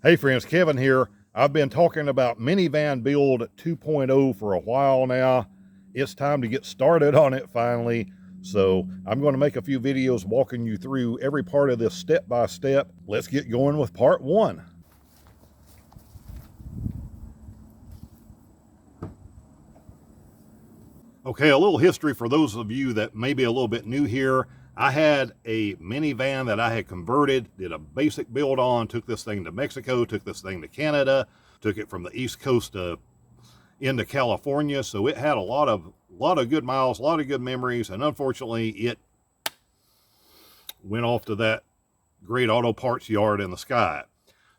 Hey friends, Kevin here. I've been talking about Minivan Build 2.0 for a while now. It's time to get started on it finally. So I'm going to make a few videos walking you through every part of this step by step. Let's get going with part one. Okay, a little history for those of you that may be a little bit new here. I had a minivan that I had converted, did a basic build on, took this thing to Mexico, took this thing to Canada, took it from the East Coast into California. So it had a lot of good miles, a lot of good memories, and unfortunately it went off to that great auto parts yard in the sky.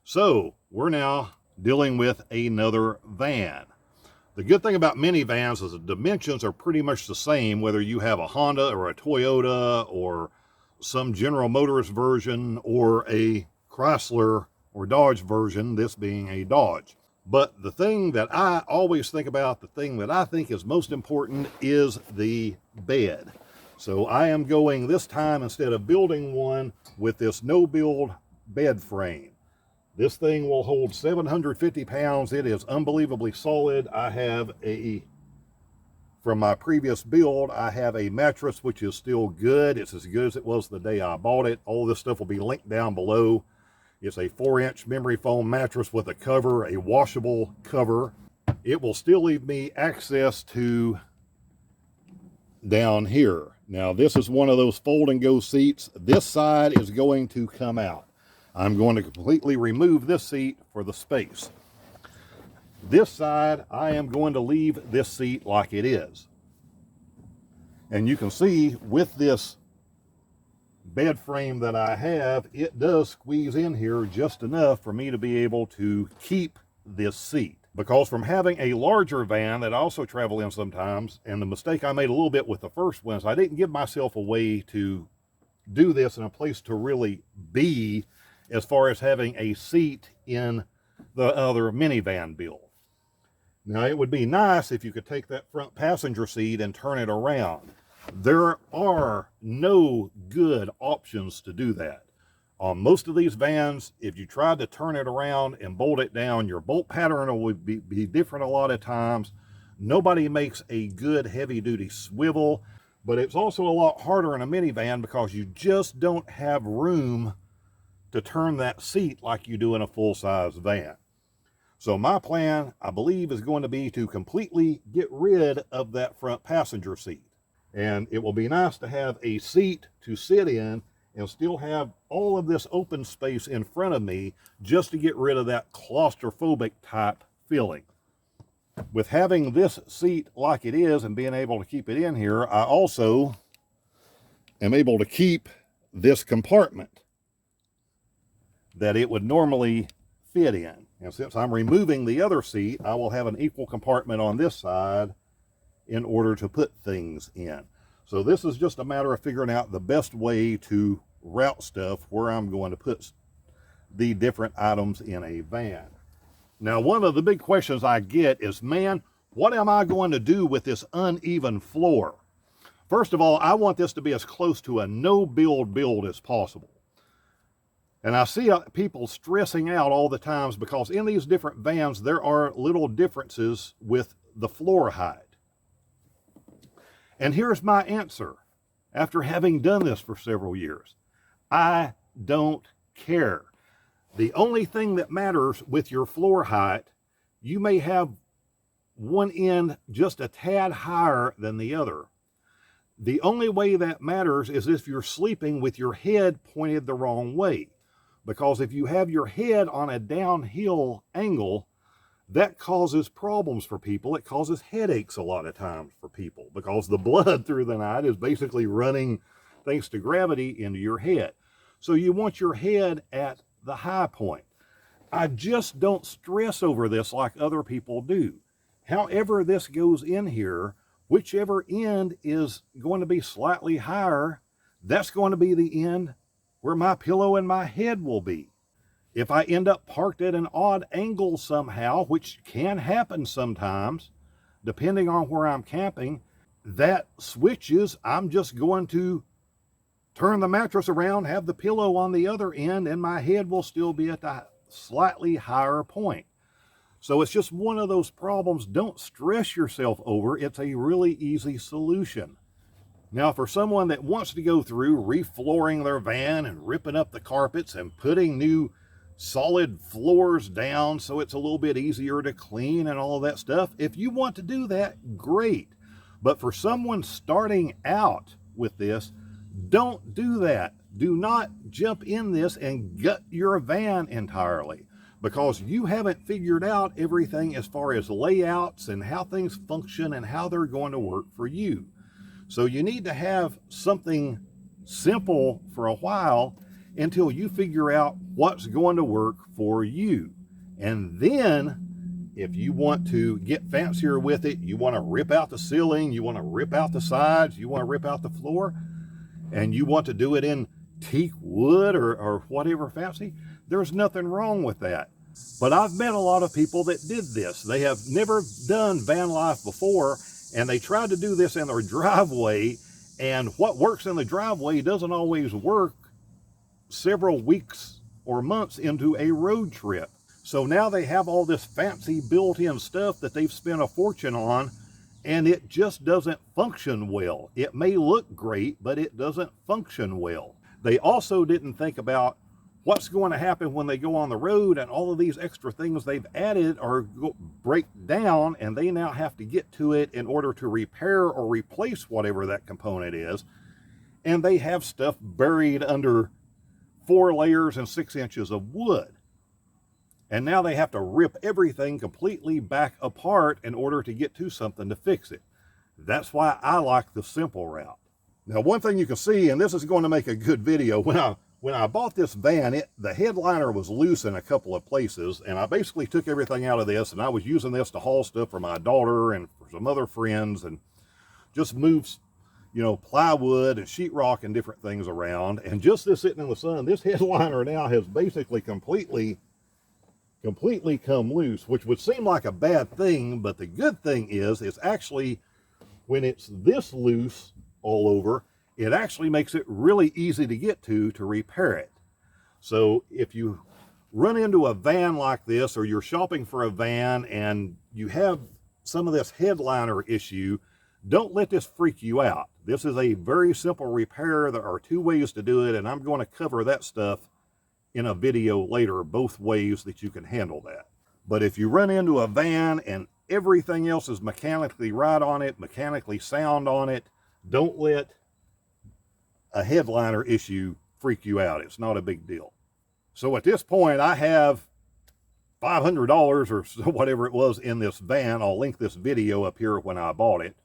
So we're now dealing with another van. The good thing about minivans is the dimensions are pretty much the same, whether you have a Honda or a Toyota or some General Motors version or a Chrysler or Dodge version, this being a Dodge. But the thing that I always think about, the thing that I think is most important, is the bed. So I am going this time, instead of building one, with this no-build bed frame. This thing will hold 750 pounds. It is unbelievably solid. I have from my previous build, I have a mattress which is still good. It's as good as it was the day I bought it. All this stuff will be linked down below. It's a 4-inch memory foam mattress with a cover, a washable cover. It will still leave me access to down here. Now, this is one of those fold and go seats. This side is going to come out. I'm going to completely remove this seat for the space. This side, I am going to leave this seat like it is. And you can see with this bed frame that I have, it does squeeze in here just enough for me to be able to keep this seat. Because from having a larger van that I also travel in sometimes, and the mistake I made a little bit with the first one is I didn't give myself a way to do this in a place to really be, as far as having a seat in the other minivan build. Now, it would be nice if you could take that front passenger seat and turn it around. There are no good options to do that. On most of these vans, if you tried to turn it around and bolt it down, your bolt pattern would be different a lot of times. Nobody makes a good heavy-duty swivel, but it's also a lot harder in a minivan because you just don't have room to turn that seat like you do in a full-size van. So my plan, I believe, is going to be to completely get rid of that front passenger seat. And it will be nice to have a seat to sit in and still have all of this open space in front of me, just to get rid of that claustrophobic type feeling. With having this seat like it is and being able to keep it in here, I also am able to keep this compartment that it would normally fit in. And since I'm removing the other seat, I will have an equal compartment on this side in order to put things in. So this is just a matter of figuring out the best way to route stuff where I'm going to put the different items in a van. Now, one of the big questions I get is, man, what am I going to do with this uneven floor? First of all, I want this to be as close to a no-build build as possible. And I see people stressing out all the times because in these different vans, there are little differences with the floor height. And here's my answer after having done this for several years. I don't care. The only thing that matters with your floor height, you may have one end just a tad higher than the other. The only way that matters is if you're sleeping with your head pointed the wrong way. Because if you have your head on a downhill angle, that causes problems for people. It causes headaches a lot of times for people because the blood through the night is basically running, thanks to gravity, into your head. So you want your head at the high point. I just don't stress over this like other people do. However this goes in here, whichever end is going to be slightly higher, that's going to be the end where my pillow and my head will be. If I end up parked at an odd angle somehow, which can happen sometimes, depending on where I'm camping, that switches. I'm just going to turn the mattress around, have the pillow on the other end, and my head will still be at the slightly higher point. So it's just one of those problems. Don't stress yourself over. It's a really easy solution. Now, for someone that wants to go through reflooring their van and ripping up the carpets and putting new solid floors down so it's a little bit easier to clean and all of that stuff, if you want to do that, great. But for someone starting out with this, don't do that. Do not jump in this and gut your van entirely, because you haven't figured out everything as far as layouts and how things function and how they're going to work for you. So you need to have something simple for a while until you figure out what's going to work for you. And then if you want to get fancier with it, you want to rip out the ceiling, you want to rip out the sides, you want to rip out the floor, and you want to do it in teak wood or whatever fancy, there's nothing wrong with that. But I've met a lot of people that did this. They have never done van life before, and they tried to do this in their driveway, and what works in the driveway doesn't always work several weeks or months into a road trip. So now they have all this fancy built-in stuff that they've spent a fortune on, and it just doesn't function well. It may look great, but it doesn't function well. They also didn't think about what's going to happen when they go on the road, and all of these extra things they've added are break down, and they now have to get to it in order to repair or replace whatever that component is. And they have stuff buried under 4 layers and 6 inches of wood. And now they have to rip everything completely back apart in order to get to something to fix it. That's why I like the simple route. Now, one thing you can see, and this is going to make a good video, when I bought this van, the headliner was loose in a couple of places, and I basically took everything out of this, and I was using this to haul stuff for my daughter and for some other friends, and just move, plywood and sheetrock and different things around. And just this sitting in the sun, this headliner now has basically completely come loose, which would seem like a bad thing, but the good thing is it's actually, when it's this loose all over, it actually makes it really easy to get to repair it. So if you run into a van like this, or you're shopping for a van and you have some of this headliner issue, don't let this freak you out. This is a very simple repair. There are 2 ways to do it, and I'm going to cover that stuff in a video later, both ways that you can handle that. But if you run into a van and everything else is mechanically right on it, mechanically sound on it, don't let a headliner issue freak you out. It's not a big deal. So at this point, I have $500 or so, whatever it was, in this van. I'll link this video up here when I bought it.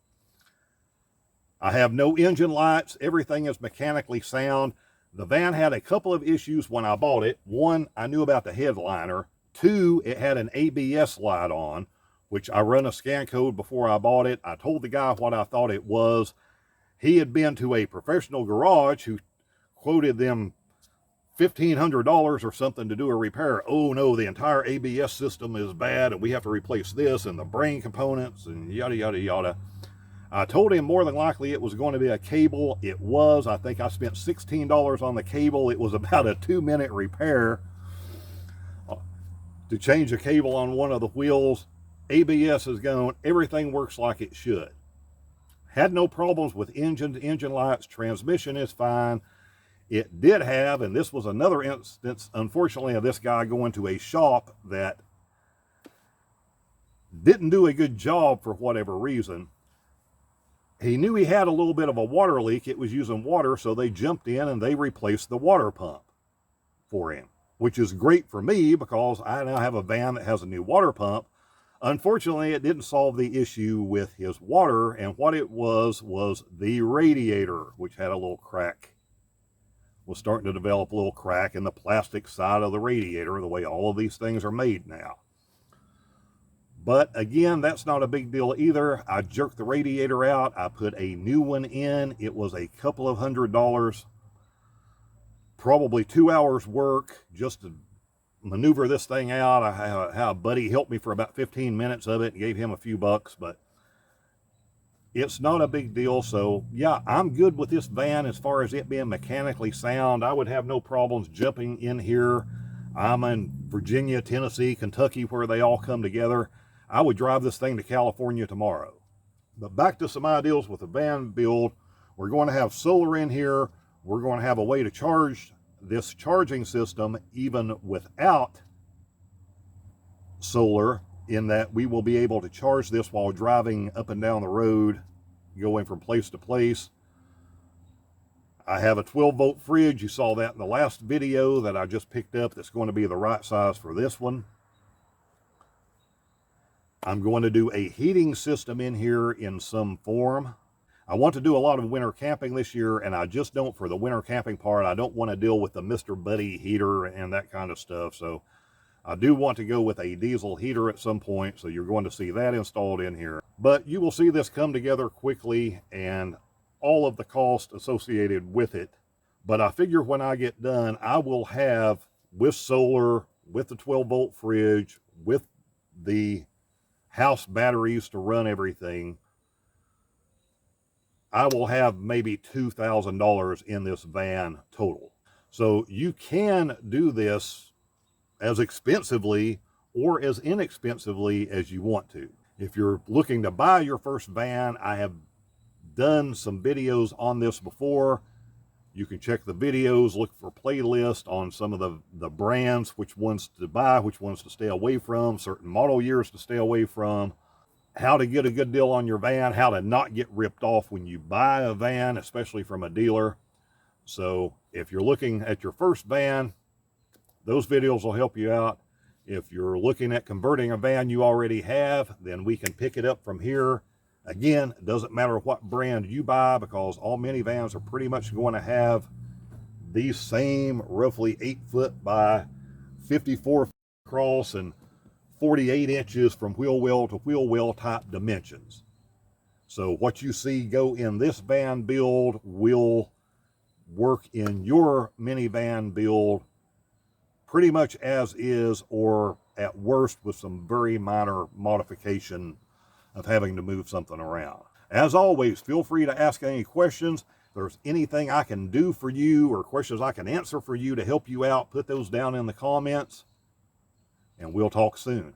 I have no engine lights. Everything is mechanically sound. The van had a couple of issues when I bought it. 1, I knew about the headliner. 2, it had an ABS light on, which I run a scan code before I bought it. I told the guy what I thought it was. He had been to a professional garage who quoted them $1,500 or something to do a repair. Oh no, the entire ABS system is bad and we have to replace this and the brain components and yada, yada, yada. I told him more than likely it was going to be a cable. It was. I think I spent $16 on the cable. It was about a 2-minute repair to change a cable on one of the wheels. ABS is gone. Everything works like it should. Had no problems with engine lights. Transmission is fine. It did have, and this was another instance, unfortunately, of this guy going to a shop that didn't do a good job for whatever reason. He knew he had a little bit of a water leak. It was using water, so they jumped in and they replaced the water pump for him, which is great for me because I now have a van that has a new water pump. Unfortunately, it didn't solve the issue with his water, and what it was the radiator, which had a little crack. Was starting to develop a little crack in the plastic side of the radiator, the way all of these things are made now. But again, that's not a big deal either. I jerked the radiator out. I put a new one in. It was a couple of $100, probably 2 hours work just to maneuver this thing out. I had a buddy help me for about 15 minutes of it and gave him a few bucks, but it's not a big deal. So yeah, I'm good with this van as far as it being mechanically sound. I would have no problems jumping in here. I'm in Virginia, Tennessee, Kentucky, where they all come together. I would drive this thing to California tomorrow. But back to some ideas with the van build. We're going to have solar in here. We're going to have a way to charge this charging system even without solar, in that we will be able to charge this while driving up and down the road, going from place to place. I have a 12-volt fridge. You saw that in the last video that I just picked up. That's going to be the right size for this one. I'm going to do a heating system in here in some form. I want to do a lot of winter camping this year, and I just don't, for the winter camping part, I don't want to deal with the Mr. Buddy heater and that kind of stuff. So I do want to go with a diesel heater at some point, so you're going to see that installed in here. But you will see this come together quickly and all of the cost associated with it. But I figure when I get done, I will have, with solar, with the 12-volt fridge, with the house batteries to run everything, I will have maybe $2,000 in this van total. So you can do this as expensively or as inexpensively as you want to. If you're looking to buy your first van, I have done some videos on this before. You can check the videos, look for playlists on some of the brands, which ones to buy, which ones to stay away from, certain model years to stay away from, how to get a good deal on your van, how to not get ripped off when you buy a van, especially from a dealer. So if you're looking at your first van, those videos will help you out. If you're looking at converting a van you already have, then we can pick it up from here. Again, it doesn't matter what brand you buy, because all minivans are pretty much going to have these same roughly 8-foot by 54 across and 48 inches from wheel well to wheel well type dimensions. So what you see go in this van build will work in your minivan build pretty much as is, or at worst with some very minor modification of having to move something around. As always, feel free to ask any questions. If there's anything I can do for you or questions I can answer for you to help you out, put those down in the comments, and we'll talk soon.